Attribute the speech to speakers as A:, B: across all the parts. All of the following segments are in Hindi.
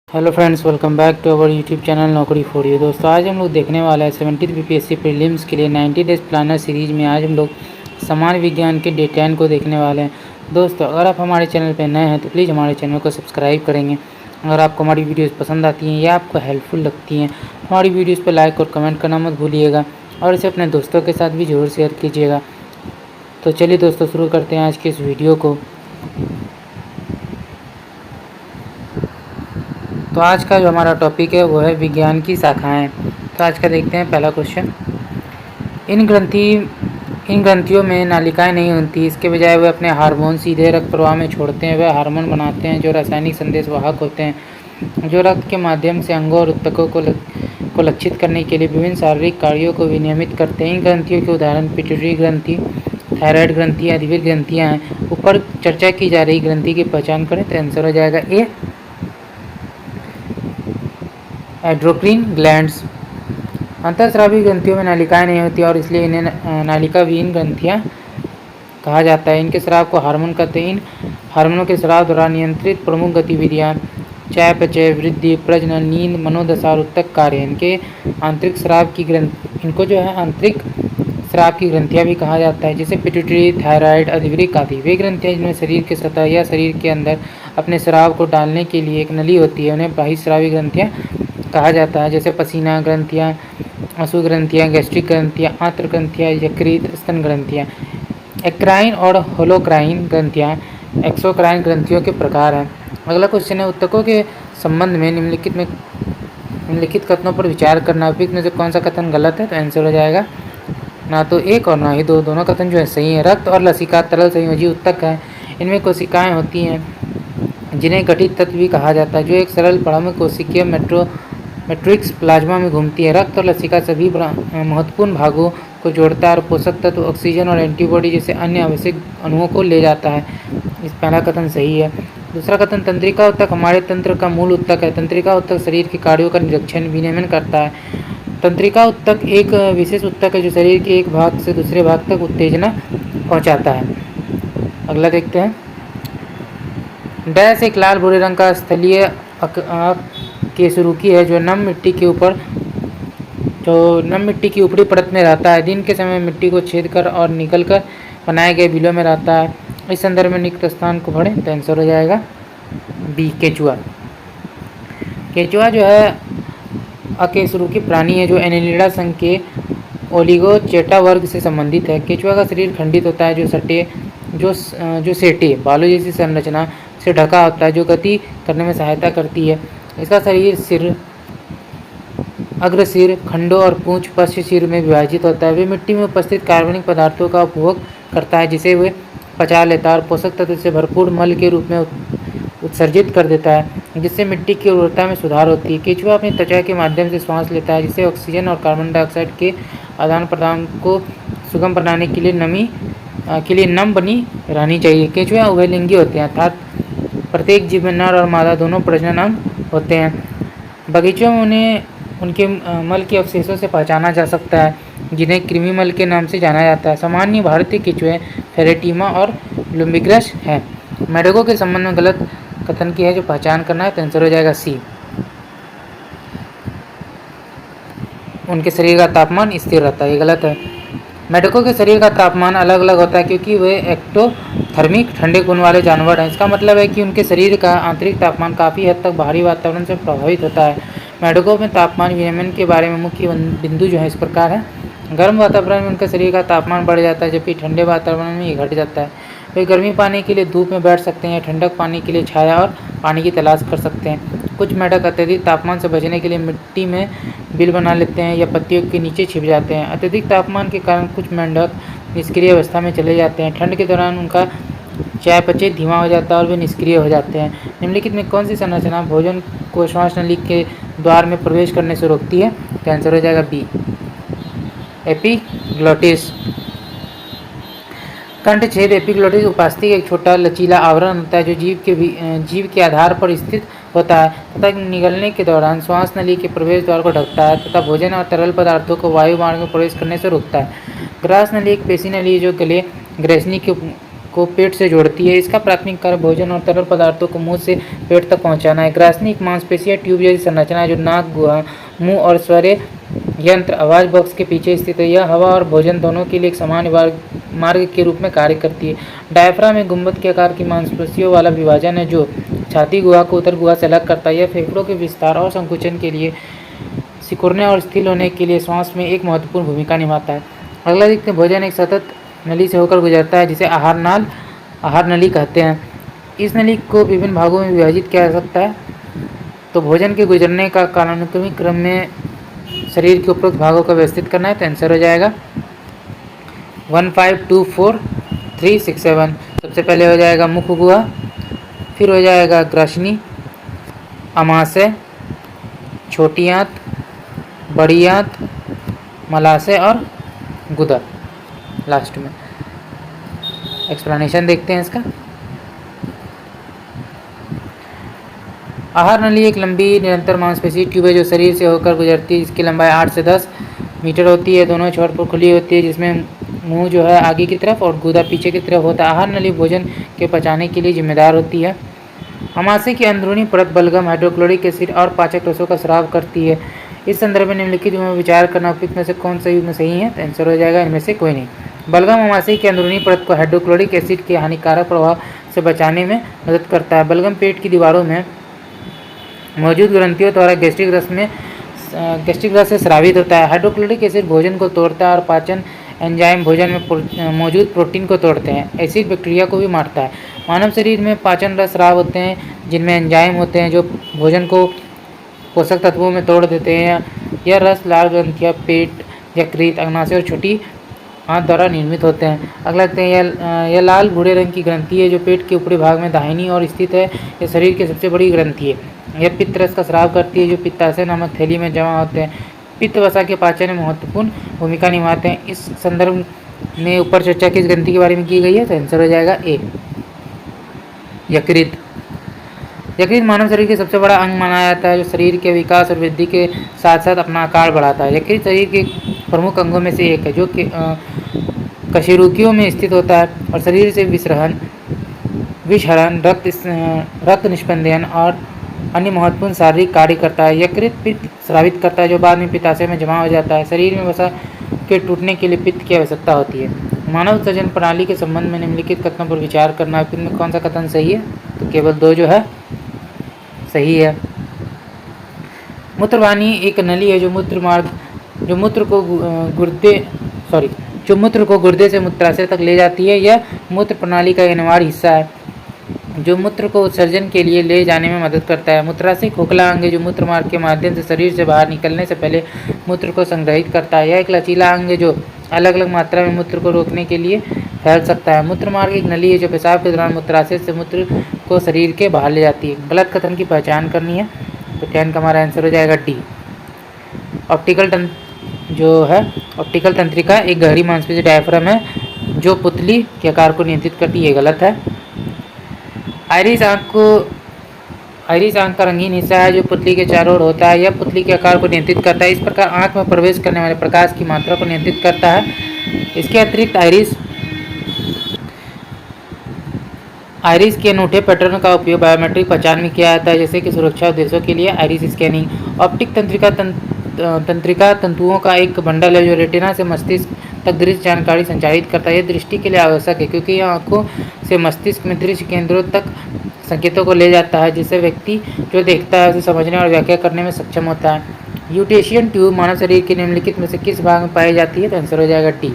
A: Hello friends, welcome back to our YouTube channel Naukri for you. दोस्तों, आज हम लोग देखने वाला है 70th बीपीएससी प्रीलिम्स के लिए 90 डेज प्लानर सीरीज में आज हम लोग सामान्य विज्ञान के डे 10 को देखने वाले हैं। दोस्तों, अगर आप हमारे चैनल पर नए हैं तो प्लीज़ हमारे चैनल को सब्सक्राइब करेंगे। अगर आपको हमारी वीडियोज़ पसंद आती हैं या आपको हेल्पफुल लगती हैं, हमारी वीडियोज़ पर लाइक और कमेंट करना मत भूलिएगा और इसे अपने दोस्तों के साथ भी ज़रूर शेयर कीजिएगा। तो चलिए दोस्तों, शुरू करते हैं आज के इस वीडियो को। तो आज का जो हमारा टॉपिक है वो है विज्ञान की शाखाएं। तो आज का देखते हैं पहला क्वेश्चन। इन ग्रंथियों में नालिकाएं नहीं होती, इसके बजाय वे अपने हार्मोन सीधे रक्त प्रवाह में छोड़ते हैं। वे हार्मोन बनाते हैं जो रासायनिक संदेशवाहक होते हैं, जो रक्त के माध्यम से अंगों और ऊतकों को लक्षित करने के लिए विभिन्न शारीरिक कार्यों को विनियमित करते हैं। इन ग्रंथियों के उदाहरण पिट्यूटरी ग्रंथि, थायराइड ग्रंथि, अधिवीर ग्रंथियाँ हैं। ऊपर चर्चा की जा रही ग्रंथि की पहचान करें तो आंसर हो जाएगा ए, एंडोक्रीन ग्लैंड्स। अंतःस्रावी ग्रंथियों में नालिकाएं नहीं होती और इसलिए इन्हें नालिका विहीन ग्रंथियां कहा जाता है। इनके स्राव को हार्मोन कहते हैं। इन हार्मोनों के स्राव द्वारा नियंत्रित प्रमुख गतिविधियां चयापचय, वृद्धि, प्रजनन, नींद, मनोदशा और ऊतक कार्य। इनको जो है आंतरिक स्राव की ग्रंथियां भी कहा जाता है, जैसे पिट्यूटरी, थायराइड, अधिवृक्क आदि। वे ग्रंथियां जिनमें शरीर के सतह या शरीर के अंदर अपने स्राव को डालने के लिए एक नली होती है, उन्हें बहिःस्रावी ग्रंथियां कहा जाता है, जैसे पसीना ग्रंथियाँ, आंसू ग्रंथियाँ, गैस्ट्रिक ग्रंथियाँ, आंत्र ग्रंथियाँ, यकृत, स्तन ग्रंथियाँ। एक्राइन और होलोक्राइन ग्रंथियाँ एक्सोक्राइन ग्रंथियों के प्रकार हैं। अगला क्वेश्चन है, ऊतकों के संबंध में निम्नलिखित कथनों पर विचार करना। उपयुक्त में से कौन सा कथन गलत है? तो आंसर हो जाएगा ना तो एक और ना ही दो, दोनों कथन जो है सही है। रक्त और लसिका तरल संयोजी ऊतक है। इनमें कोशिकाएं होती हैं जिन्हें गठित तत्व भी कहा जाता है, जो एक सरल परम कोशिकीय मैट्रिक्स प्लाज्मा में घूमती है। रक्त और लसिका सभी महत्वपूर्ण भागों को जोड़ता है और पोषक तत्व, ऑक्सीजन और एंटीबॉडी जैसे अन्य आवश्यक अणुओं को ले जाता है। इस पहला कथन सही है। दूसरा कथन, तंत्रिका ऊतक हमारे तंत्र का मूल ऊतक है। तंत्रिका ऊतक शरीर के कार्यों का निरीक्षण विनियमन करता है। तंत्रिका ऊतक एक विशेष ऊतक है जो शरीर के एक भाग से दूसरे भाग तक उत्तेजना पहुंचाता है। अगला देखते हैं। डैश एक लाल भूरे रंग का स्थलीय केसरुकी है जो नम मिट्टी की ऊपरी परत में रहता है। दिन के समय मिट्टी को छेद कर और निकल कर बनाए गए बिलों में रहता है। इस संदर्भ में निकट स्थान को पढ़ें तो आंसर हो जाएगा बी, केचुआ। केचुआ जो है अकेसरुकी प्राणी है जो एनेलिडा संघ के ओलिगोचेटा वर्ग से संबंधित है। केचुआ का शरीर खंडित होता है जो सेटे बालों जैसी संरचना से ढका होता है, जो गति करने में सहायता करती है। इसका शरीर अग्र सिर, खंडों और पूंछ पश्च सिर में विभाजित होता है। वे मिट्टी में उपस्थित कार्बनिक पदार्थों का उपभोग करता है, जिसे वे पचा लेता है और पोषक तत्व से भरपूर मल के रूप में उत्सर्जित कर देता है, जिससे मिट्टी की उर्वरता में सुधार होती है। केचुआ अपनी त्वचा के माध्यम से श्वास लेता है, जिससे ऑक्सीजन और कार्बन डाइऑक्साइड के आदान प्रदान को सुगम बनाने के लिए नम बनी रहनी चाहिए। केचुआ उभयलिंगी होते हैं, अर्थात प्रत्येक जीव में नर और मादा दोनों प्रजनन अंग होते हैं। बगीचों में उन्हें उनके मल के अवशेषों से पहचाना जा सकता है, जिन्हें कृमि मल के नाम से जाना जाता है। सामान्य भारतीय केचुए फेरेटिमा और लुम्बिग्रस हैं। मेढकों के संबंध में गलत कथन की है जो पहचान करना है तो आंसर हो जाएगा सी, उनके शरीर का तापमान स्थिर रहता है। ये गलत है। मेढकों के शरीर का तापमान अलग अलग होता है क्योंकि वे एक्टोथर्मिक ठंडे गुण वाले जानवर हैं। इसका मतलब है कि उनके शरीर का आंतरिक तापमान काफ़ी हद तक बाहरी वातावरण से प्रभावित होता है। मेढकों में तापमान विनियमन के बारे में मुख्य बिंदु जो है इस प्रकार है। गर्म वातावरण में उनके शरीर का तापमान बढ़ जाता है, जबकि ठंडे वातावरण में ये घट जाता है। वे गर्मी पाने के लिए धूप में बैठ सकते हैं या ठंडक पाने के लिए छाया और पानी की तलाश कर सकते हैं। कुछ मेढक अत्यधिक तापमान से बचने के लिए मिट्टी में बिल बना लेते हैं या पत्तियों के नीचे छिप जाते हैं। अत्यधिक तापमान के कारण कुछ मेंढक निष्क्रिय अवस्था में चले जाते हैं। ठंड के दौरान उनका चयापचय धीमा हो जाता है और वे निष्क्रिय हो जाते हैं। निम्नलिखित में कौन सी संरचना भोजन को श्वास नली के द्वार में प्रवेश करने से रोकती है? तो आंसर हो जाएगा बी, एपिग्लोटिस। कंठ छेद एपिग्लोटिस उपास्थि का एक छोटा लचीला आवरण होता है जो जीव के आधार पर स्थित होता है तथा निगलने के दौरान श्वास नली के प्रवेश द्वार को ढकता है तथा भोजन और तरल पदार्थों को वायु मार्ग में प्रवेश करने से रोकता है। ग्रास नली एक पेशी नली है जो गले ग्रेसनी के को पेट से जोड़ती है। इसका प्राथमिक कार्य भोजन और तरल पदार्थों को मुंह से पेट तक पहुंचाना है। ग्रासनी एक मांसपेशिया ट्यूब जैसी संरचना है जो नाक, गुहा, मुंह और स्वरे यंत्र आवाज बॉक्स के पीछे स्थित है। यह हवा और भोजन दोनों के लिए एक समान मार्ग के रूप में कार्य करती है। डायफ्राम एक गुंबद के आकार की मांसपेशियों वाला विभाजन है जो छाती गुहा को उत्तर गुहा से अलग करता है। यह फेफड़ों के विस्तार और संकुचन के लिए, सिकुड़ने और स्थिर होने के लिए श्वास में एक महत्वपूर्ण भूमिका निभाता है। अगला देखते हैं, भोजन एक सतत नली से होकर गुजरता है जिसे आहार नली कहते हैं। इस नली को विभिन्न भागों में विभाजित किया जा सकता है। तो भोजन के गुजरने का कालानुक्रमिक क्रम में शरीर के उपरोक्त भागों को व्यवस्थित करना है। तो आंसर हो जाएगा 1 5 2 4 3 6 7। सबसे पहले हो जाएगा मुख गुहा, फिर हो जाएगा ग्रासनी, अमाशय, छोटी आंत, बड़ी आंत, मलाशय और गुदा। लास्ट में एक्सप्लेनेशन देखते हैं इसका। आहार नली एक लंबी निरंतर मांसपेशी ट्यूब है जो शरीर से होकर गुजरती है, जिसकी लंबाई 8 से 10 मीटर होती है। दोनों छोर पर खुली होती है, जिसमें मुंह जो है आगे की तरफ और गुदा पीछे की तरफ होता है। आहार नली भोजन के पचाने के लिए जिम्मेदार होती है। अमाशय की अंदरूनी परत बलगम, हाइड्रोक्लोरिक एसिड और पाचक रसों का स्राव करती है। इस संदर्भ में निम्नलिखित में विचार करना उपयुक्त में से कौन सा युग्म सही है? तो आंसर हो जाएगा इनमें से कोई नहीं। बलगम अमाशय की अंदरूनी परत को हाइड्रोक्लोरिक एसिड के हानिकारक प्रभाव से बचाने में मदद करता है। बलगम पेट की दीवारों में मौजूद ग्रंथियों द्वारा गैस्ट्रिक रस से स्रावित होता है। हाइड्रोक्लोरिक एसिड भोजन को तोड़ता है और पाचन एंजाइम भोजन में मौजूद प्रोटीन को तोड़ते हैं। एसिड बैक्टीरिया को भी मारता है। मानव शरीर में पाचन रस स्राव होते हैं जिनमें एंजाइम होते हैं जो भोजन को पोषक तत्वों में तोड़ देते हैं। यह रस लाल ग्रंथियाँ, पेट, यकृत, अग्नाशय और छोटी आंत द्वारा निर्मित होते हैं। अगला देखते हैं, यह लाल भूरे रंग की ग्रंथि है जो पेट के ऊपरी भाग में दाहिनी ओर स्थित है। यह शरीर की सबसे बड़ी ग्रंथि है। यह पित्त रस का स्राव करती है जो पित्ताशय नामक थैली में जमा होते हैं। पित्त वसा के पाचन में महत्वपूर्ण भूमिका निभाते हैं। इस संदर्भ में ऊपर चर्चा किस ग्रंथि के बारे में की गई है? तो आंसर हो जाएगा ए, यकृत। यकृत मानव शरीर के सबसे बड़ा अंग माना जाता है जो शरीर के विकास और वृद्धि के साथ साथ अपना आकार बढ़ाता है। यकृत शरीर के प्रमुख अंगों में से एक है जो कशेरुकियों में स्थित होता है और शरीर से विषहरण, रक्त निष्पंदन और अन्य महत्वपूर्ण शारीरिक कार्य करता है। यकृत पित्त स्रावित करता है जो बाद में पित्ताशय में जमा हो जाता है। शरीर में वसा के टूटने के लिए पित्त की आवश्यकता होती है। मानव सृजन प्रणाली के संबंध में निम्नलिखित कथनों पर विचार करना, इनमें कौन सा कथन सही है? तो केवल 2 जो है सही है। मूत्रवाहिनी एक नली है जो मूत्र को गुर्दे से मूत्राशय तक ले जाती है। यह मूत्र प्रणाली का अनिवार्य हिस्सा है जो मूत्र को उत्सर्जन के लिए ले जाने में मदद करता है। मूत्राशय खोखला अंग है जो मूत्र मार्ग के माध्यम से शरीर से बाहर निकलने से पहले मूत्र को संग्रहित करता है। यह एक लचीला अंग है जो अलग अलग मात्रा में मूत्र को रोकने के लिए फैल सकता है। मूत्र मार्ग एक नली है जो पेशाब के दौरान मूत्राशय से मूत्र को शरीर के बाहर ले जाती है। गलत कथन की पहचान करनी है, तो 10 का हमारा आंसर हो जाएगा डी। ऑप्टिकल तंत्रिका एक गहरी मांसपेशी डायफ्राम है जो पुतली के आकार को नियंत्रित करती है। ये गलत है। आइरिस आंख का रंगीन हिस्सा है जो पुतली के चारों ओर होता है। यह पुतली के आकार को नियंत्रित करता है। इस प्रकार आंख में प्रवेश करने वाले प्रकाश की मात्रा को नियंत्रित करता है। इसके अतिरिक्त आइरिस के अनूठे पैटर्न का उपयोग बायोमेट्रिक पहचान में किया जाता है जैसे कि सुरक्षा उद्देश्यों के लिए आइरिस स्कैनिंग। ऑप्टिक तंत्रिका तंतुओं का एक बंडल है जो रेटिना से मस्तिष्क तक दृश्य जानकारी संचारित करता है। यह दृष्टि के लिए आवश्यक है क्योंकि यह आंखों से मस्तिष्क में दृश्य केंद्रों तक संकेतों को ले जाता है जिससे व्यक्ति जो देखता है उसे समझने और व्याख्या करने में सक्षम होता है। यूटेशियन ट्यूब मानव शरीर के निम्नलिखित में से किस भाग में पाई जाती है? तो आंसर हो जाएगा डी,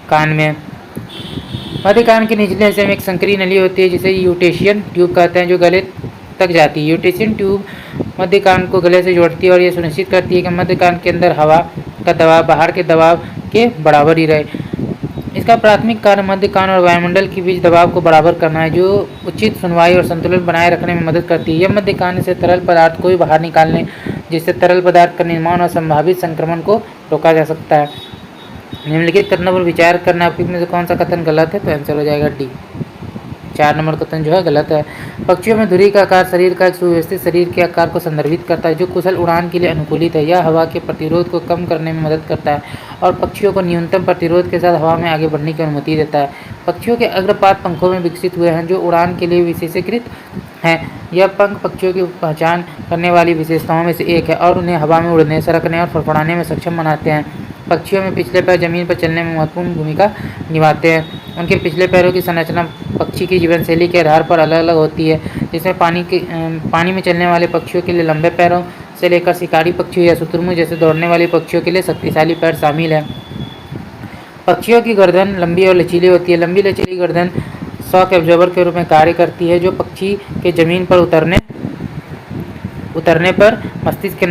A: कान में। मध्य कान के निचले हिस्से में एक संकरी नली होती है जिसे यूटेशियन ट्यूब कहते हैं जो गले तक जाती है। यूटेशियन ट्यूब मध्य कान को गले से जोड़ती है और यह सुनिश्चित करती है कि मध्य कान के अंदर हवा का दबाव बाहर के दबाव के बराबर ही रहे। इसका प्राथमिक कार्य मध्य कान और वायुमंडल के बीच दबाव को बराबर करना है जो उचित सुनवाई और संतुलन बनाए रखने में मदद करती है। यह मध्य कान से तरल पदार्थ को भी बाहर निकालने जिससे तरल पदार्थ का निर्माण और संभावित संक्रमण को रोका जा सकता है। निम्नलिखित कथनों पर विचार करना, में से कौन सा कथन गलत है? तो आंसर हो जाएगा डी, 4 नंबर कथन जो है गलत है। पक्षियों में धुरी का आकार शरीर का एक सुव्यवस्थित शरीर के आकार को संदर्भित करता है जो कुशल उड़ान के लिए अनुकूलित है। यह हवा के प्रतिरोध को कम करने में मदद करता है और पक्षियों को न्यूनतम प्रतिरोध के साथ हवा में आगे बढ़ने की अनुमति देता है। पक्षियों के अग्रपात पंखों में विकसित हुए हैं जो उड़ान के लिए विशेषीकृत हैं। यह पंख पक्षियों की पहचान करने वाली विशेषताओं में से एक है और उन्हें हवा में उड़ने, सरकने और फड़फड़ाने में सक्षम बनाते हैं। पक्षियों में पिछले पैर जमीन पर चलने में महत्वपूर्ण भूमिका निभाते हैं। उनके पिछले पैरों की संरचना पक्षी की जीवनशैली के आधार पर अलग अलग होती है, जिसमें पानी में चलने वाले पक्षियों के लिए लंबे पैरों से लेकर शिकारी पक्षियों या शुतुरमुर्ग जैसे दौड़ने वाली पक्षियों के लिए शक्तिशाली पैर शामिल हैं। पक्षियों की गर्दन लंबी और लचीली होती है। लंबी लचीली गर्दन शॉक एब्जॉर्बर के रूप में कार्य करती है, जो पक्षी के जमीन पर उतरने पर मस्तिष्क के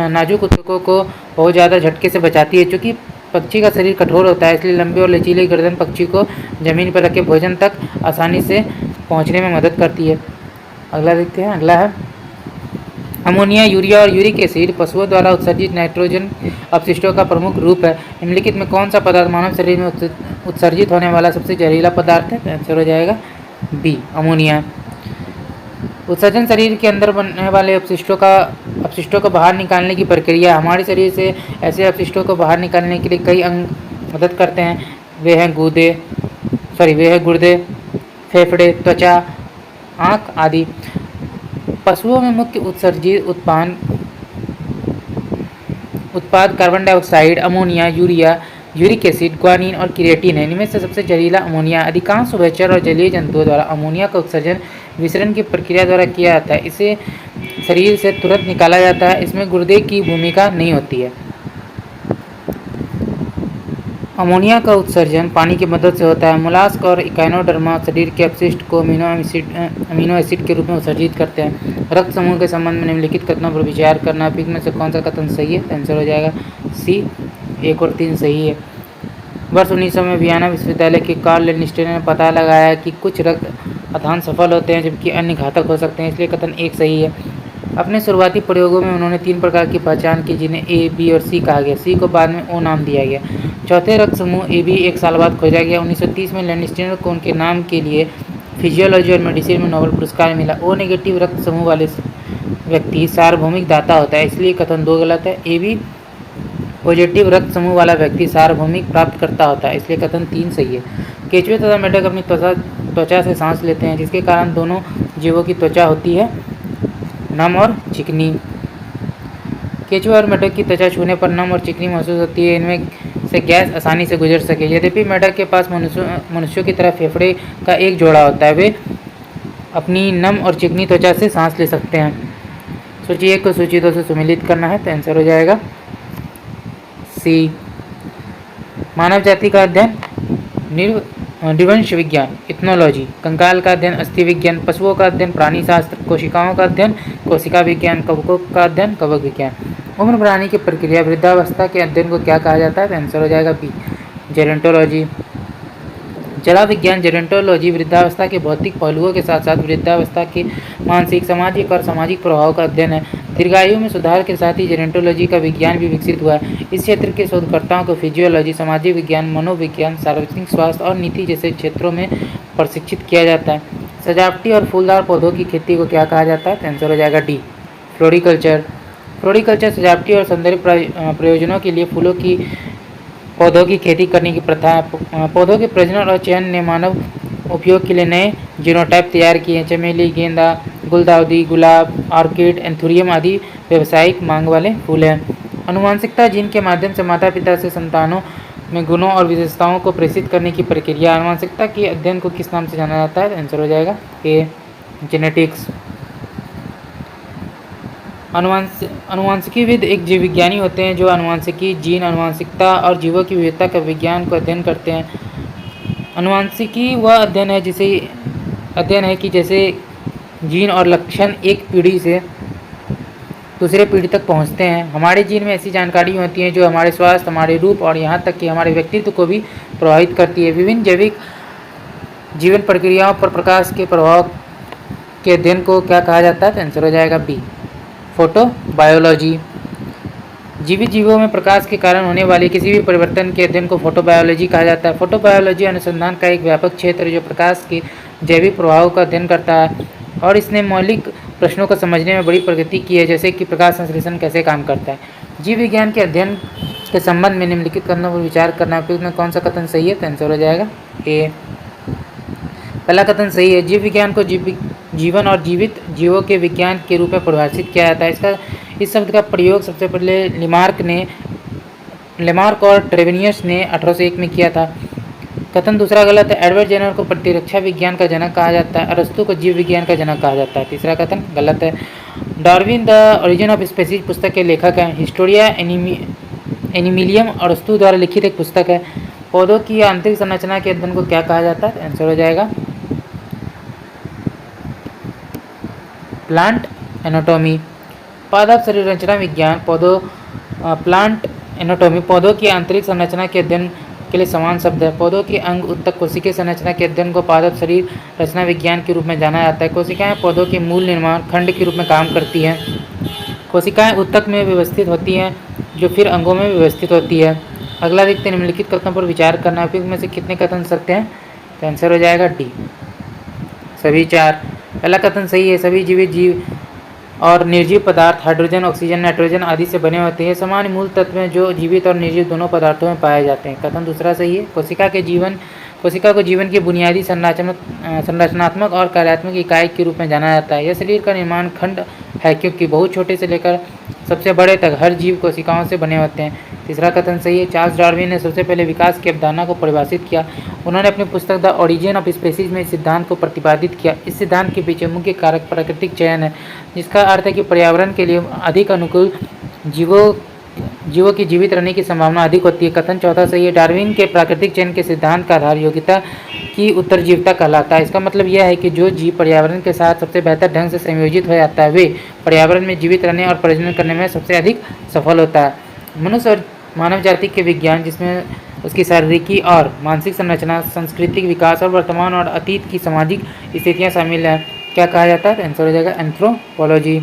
A: नाजुक ऊतकों को बहुत ज़्यादा झटके से बचाती है। चूँकि पक्षी का शरीर कठोर होता है, इसलिए लंबी और लचीली गर्दन पक्षी को जमीन पर रखे भोजन तक आसानी से पहुंचने में मदद करती है। अगला देखते हैं। अगला है अमोनिया, यूरिया और यूरिक एसिड पशुओं द्वारा उत्सर्जित नाइट्रोजन अपशिष्टों का प्रमुख रूप है। निम्नलिखित में कौन सा पदार्थ मानव शरीर में उत्सर्जित होने वाला सबसे जहरीला पदार्थ है? तो आंसर हो जाएगा बी, अमोनिया। उत्सर्जन शरीर के अंदर बनने वाले अपशिष्टों को बाहर निकालने की प्रक्रिया। हमारे शरीर से ऐसे अपशिष्टों को बाहर निकालने के लिए कई अंग मदद करते हैं। वे हैं गुर्दे, फेफड़े, त्वचा, आँख आदि। पशुओं में मुख्य उत्सर्जित उत्पाद carbon dioxide, ammonia, urea, uric acid, guanine और क्रिएटिन है। इनमें से सबसे जहरीला अमोनिया। अधिकांश उभयचर और जलीय जंतुओं द्वारा अमोनिया का उत्सर्जन विसरण की प्रक्रिया द्वारा किया जाता है। इसे शरीर से तुरंत निकाला जाता है। इसमें गुर्दे की भूमिका नहीं होती है। अमोनिया का उत्सर्जन पानी की मदद से होता है। मोलास्क और इकाइनोडर्मा शरीर के अपशिष्ट को अमीनो एसिड के रूप में उत्सर्जित करते हैं। रक्त समूह के संबंध में निम्नलिखित कथनों पर विचार करना। पिक में से कौन सा कथन सही है? आंसर हो जाएगा सी, 1 और 3 सही है। वर्ष 1900 में वियना विश्वविद्यालय के कार्ल लिंडस्टेन ने पता लगाया कि कुछ रक्त अधान सफल होते हैं जबकि अन्य घातक हो सकते हैं, इसलिए कथन 1 सही है। अपने शुरुआती प्रयोगों में उन्होंने 3 प्रकार की पहचान की, जिन्हें ए, बी और सी कहा गया। सी को बाद में ओ नाम दिया गया। चौथे रक्त समूह ए बी 1 साल बाद खोजा गया। 1930 में लिंडस्टेन को उनके नाम के लिए फिजियोलॉजी और मेडिसिन में नोबेल पुरस्कार मिला। ओ नेगेटिव रक्त समूह वाले व्यक्ति सार्वभौमिक दाता होता है, इसलिए कथन 2 गलत है। ए बी पॉजिटिव रक्त समूह वाला व्यक्ति सार्वभौमिक प्राप्तकर्ता होता है, इसलिए कथन 3 सही है। केंचुए तथा मेढक अपनी त्वचा से सांस लेते हैं, जिसके कारण दोनों जीवों की त्वचा होती है नम और चिकनी। केंचुए और मेढक की त्वचा छूने पर नम और चिकनी महसूस होती है। इनमें से गैस आसानी से गुजर सके। यद्यपि मेढक के पास मनुष्यों की तरह फेफड़े का एक जोड़ा होता है, वे अपनी नम और चिकनी त्वचा से सांस ले सकते हैं। सूची 1 को सूची 2 से सम्मिलित करना है, तो आंसर हो जाएगा सी। मानव जाति का अध्ययन नृवंश विज्ञान, इथनोलॉजी। कंकाल का अध्ययन अस्थि विज्ञान। पशुओं का अध्ययन प्राणी शास्त्र। कोशिकाओं का अध्ययन कोशिका विज्ञान। कवकों का अध्ययन कवक विज्ञान। उम्र बढ़ाने की प्रक्रिया वृद्धावस्था के अध्ययन को क्या कहा जाता है? तो आंसर हो जाएगा बी, जेरोंटोलॉजी। जरा विज्ञान, जेरोंटोलॉजी वृद्धावस्था के भौतिक पहलुओं के साथ साथ वृद्धावस्था के मानसिक, सामाजिक और सामाजिक प्रभाव का अध्ययन है। दीर्घायु में सुधार के साथ ही जेरोंटोलॉजी का विज्ञान भी विकसित हुआ है। इस क्षेत्र के शोधकर्ताओं को फिजियोलॉजी, सामाजिक विज्ञान, मनोविज्ञान, सार्वजनिक स्वास्थ्य और नीति जैसे क्षेत्रों में प्रशिक्षित किया जाता है। सजावटी और फूलदार पौधों की खेती को क्या कहा जाता है? तो आंसर हो जाएगा डी, फ्लोरिकल्चर। फ्लोरिकल्चर सजावटी और सौंदर्य प्रयोजनों के लिए पौधों की खेती करने की प्रथा है। पौधों के प्रजनन और चयन ने मानव उपयोग के लिए नए जीनोटाइप तैयार किए हैं। चमेली, गेंदा, गुलदाउदी, गुलाब, ऑर्किड, एंथुरियम आदि व्यावसायिक मांग वाले फूल हैं। आनुवंशिकता जीन के माध्यम से माता पिता से संतानों में गुणों और विशेषताओं को प्रेषित करने की प्रक्रिया। आनुवंशिकता के अध्ययन को किस नाम से जाना जाता है? आंसर हो जाएगा ए, जेनेटिक्स। अनुवांशिकीविद एक जीव विज्ञानी होते हैं जो अनुवांशिकी, जीन, आनुवंशिकता और जीवों की विविधता के विज्ञान को अध्ययन करते हैं। अनुवांशिकी वह अध्ययन है कि जैसे जीन और लक्षण एक पीढ़ी से दूसरे पीढ़ी तक पहुंचते हैं। हमारे जीन में ऐसी जानकारी होती है जो हमारे स्वास्थ्य, हमारे रूप और यहाँ तक कि हमारे व्यक्तित्व को भी प्रभावित करती है। विभिन्न जैविक जीवन प्रक्रियाओं पर प्रकाश के प्रभाव के अध्ययन को क्या कहा जाता है? तो आंसर हो जाएगा बी, फोटोबायोलॉजी। जीवित जीवों में प्रकाश के कारण होने वाले किसी भी परिवर्तन के अध्ययन को फोटोबायोलॉजी कहा जाता है। फोटोबायोलॉजी अनुसंधान का एक व्यापक क्षेत्र है जो प्रकाश के जैविक प्रभाव का अध्ययन करता है और इसने मौलिक प्रश्नों को समझने में बड़ी प्रगति की है, जैसे कि प्रकाश संश्लेषण कैसे काम करता है। जीव विज्ञान के अध्ययन के संबंध में निम्नलिखित कथनों पर विचार करना। उपयुक्त में कौन सा कथन सही है? तो आंसर हो जाएगा ए। पहला कथन सही है। जीव विज्ञान को जीवन और जीवित जीवों के विज्ञान के रूप में परिभाषित किया जाता है। इस शब्द का प्रयोग सबसे पहले लेमार्क और ट्रेवेनियस ने 1801 में किया था। कथन दूसरा गलत है। एडवर्ड जेनर को प्रतिरक्षा विज्ञान का जनक कहा जाता है। अरस्तु को जीव विज्ञान का जनक कहा जाता है। तीसरा कथन गलत है। Darwin the origin of species पुस्तक के लेखक हैं। हिस्टोरिया एनिमिलियम अरस्तु द्वारा लिखित एक पुस्तक है। पौधों की आंतरिक संरचना के अध्ययन को क्या कहा जाता है? आंसर हो जाएगा प्लांट एनाटॉमी। पादप शरीर रचना विज्ञान प्लांट एनाटॉमी पौधों की आंतरिक संरचना के अध्ययन के लिए समान शब्द है। पौधों की अंग उत्तक कोशिकीय संरचना के अध्ययन को पादप शरीर रचना विज्ञान के रूप में जाना जाता है। कोशिकाएं पौधों के मूल निर्माण खंड के रूप में काम करती हैं। कोशिकाएं उत्तक में व्यवस्थित होती हैं जो फिर अंगों में व्यवस्थित होती है। अगला देखते हैं, निम्नलिखित कथनों पर विचार करना है। उपयुक्त में से कितने कथन सकते हैं? तो आंसर हो जाएगा डी, सभी 4। पहला कथन सही है। सभी जीवित जीव और निर्जीव पदार्थ हाइड्रोजन, ऑक्सीजन, नाइट्रोजन आदि से बने होते हैं। समान मूल तत्व हैं जो जीवित और निर्जीव दोनों पदार्थों में पाए जाते हैं। कथन दूसरा सही है। कोशिका को जीवन की बुनियादी संरचनात्मक और कार्यात्मक इकाई के रूप में जाना जाता है। यह शरीर का निर्माण खंड है क्योंकि बहुत छोटे से लेकर सबसे बड़े तक हर जीव कोशिकाओं से बने होते हैं। तीसरा कथन सही है। चार्ल्स डार्विन ने सबसे पहले विकास की अवधारणा को परिभाषित किया। उन्होंने अपनी पुस्तक द ओरिजिन ऑफ स्पीसीज में इस सिद्धांत को प्रतिपादित किया। इस सिद्धांत के पीछे मुख्य कारक प्राकृतिक चयन है, जिसका अर्थ है कि पर्यावरण के लिए अधिक अनुकूल जीवों की जीवित रहने की संभावना अधिक होती है। कथन चौथा सही है। डार्विन के प्राकृतिक चयन के सिद्धांत का आधार योग्यता की उत्तरजीविता कहलाता है। इसका मतलब यह है कि जो जीव पर्यावरण के साथ सबसे बेहतर ढंग से संयोजित हो जाता है वे पर्यावरण में जीवित रहने और प्रजनन करने में सबसे अधिक सफल होता है। मनुष्य और मानव जाति के विज्ञान, जिसमें उसकी शारीरिकी और मानसिक संरचना, सांस्कृतिक विकास और वर्तमान और अतीत की सामाजिक स्थितियाँ शामिल हैं, क्या कहा जाता है? आंसर हो जाएगा एंथ्रोपोलॉजी।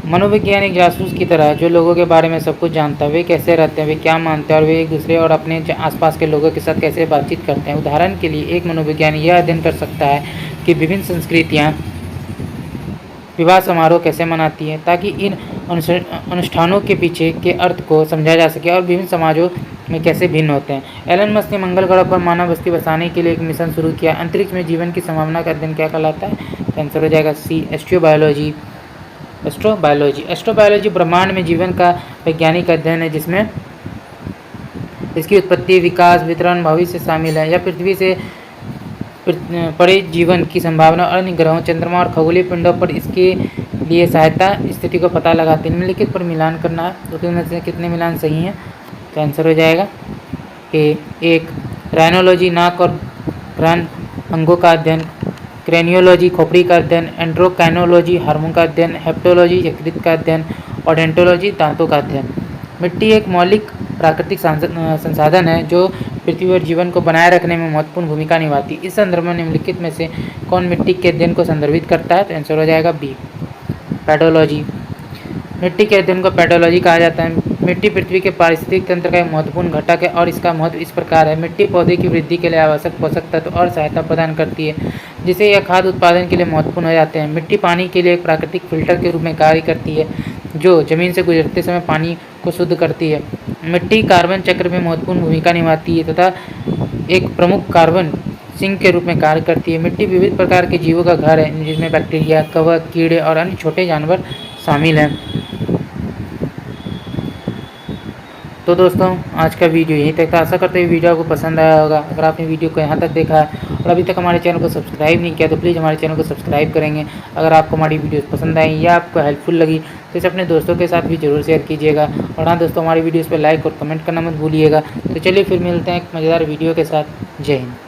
A: मनोविज्ञान एक जासूस की तरह है जो लोगों के बारे में सब कुछ जानता है। वे कैसे रहते हैं, वे क्या मानते हैं और वे एक दूसरे और अपने आसपास के लोगों के साथ कैसे बातचीत करते हैं। उदाहरण के लिए एक मनोविज्ञानी यह अध्ययन कर सकता है कि विभिन्न संस्कृतियाँ विवाह समारोह कैसे मनाती हैं ताकि इन अनुष्ठानों के पीछे के अर्थ को समझा जा सके और विभिन्न समाजों में कैसे भिन्न होते हैं। एलन मस्क ने मंगल ग्रह पर मानव बस्ती बसाने के लिए एक मिशन शुरू किया। अंतरिक्ष में जीवन की संभावना का अध्ययन क्या कहलाता है? आंसर हो जाएगा सी, एस्ट्रोबायोलॉजी। एस्ट्रोबायोलॉजी ब्रह्मांड में जीवन का वैज्ञानिक अध्ययन है जिसमें इसकी उत्पत्ति, विकास, वितरण, भविष्य शामिल है। यह पृथ्वी से परे जीवन की संभावना और अन्य ग्रहों, चंद्रमा और खगोलीय पिंडों पर इसके लिए सहायता स्थिति को पता लगाते हैं। निम्नलिखित पर मिलान करना है। तो इनमें से कितने मिलान सही हैं? तो आंसर हो जाएगा ए, 1। राइनोलॉजी नाक और कान अंगों का अध्ययन, क्रेनियोलॉजी खोपड़ी का अध्ययन, एंड्रोकाइनोलॉजी हार्मोन का अध्ययन, हेप्टोलॉजी यकृत का अध्ययन, ओडेंटोलॉजी दांतों का अध्ययन। मिट्टी एक मौलिक प्राकृतिक संसाधन है जो पृथ्वी पर जीवन को बनाए रखने में महत्वपूर्ण भूमिका निभाती है। इस संदर्भ में निम्नलिखित में से कौन मिट्टी के अध्ययन को संदर्भित करता है? तो आंसर हो जाएगा बी, पेडोलॉजी। मिट्टी के अध्ययन को पेडोलॉजी कहा जाता है। मिट्टी पृथ्वी के पारिस्थितिक तंत्र का एक महत्वपूर्ण घटक है और इसका महत्व इस प्रकार है। मिट्टी पौधे की वृद्धि के लिए आवश्यक पोषक तत्व और सहायता प्रदान करती है, जिससे यह खाद्य उत्पादन के लिए महत्वपूर्ण हो जाते हैं। मिट्टी पानी के लिए एक प्राकृतिक फिल्टर के रूप में कार्य करती है जो जमीन से गुजरते समय पानी को शुद्ध करती है। मिट्टी कार्बन चक्र में महत्वपूर्ण भूमिका निभाती है तथा एक प्रमुख कार्बन सिंक के रूप में कार्य करती है। मिट्टी विविध प्रकार के जीवों का घर है जिसमें बैक्टीरिया, कवक, कीड़े और अन्य छोटे जानवर शामिल हैं। तो दोस्तों आज का वीडियो यहीं तक था। आशा करते हैं वीडियो आपको पसंद आया होगा। अगर आपने वीडियो को यहाँ तक देखा है और अभी तक हमारे चैनल को सब्सक्राइब नहीं किया तो प्लीज़ हमारे चैनल को सब्सक्राइब करेंगे। अगर आपको हमारी वीडियोस पसंद आई या आपको हेल्पफुल लगी तो इसे अपने दोस्तों के साथ भी जरूर शेयर कीजिएगा। और हाँ दोस्तों, हमारी वीडियोज़ पर लाइक और कमेंट करना मत भूलिएगा। तो चलिए फिर मिलते हैं एक मज़ेदार वीडियो के साथ। जय हिंद।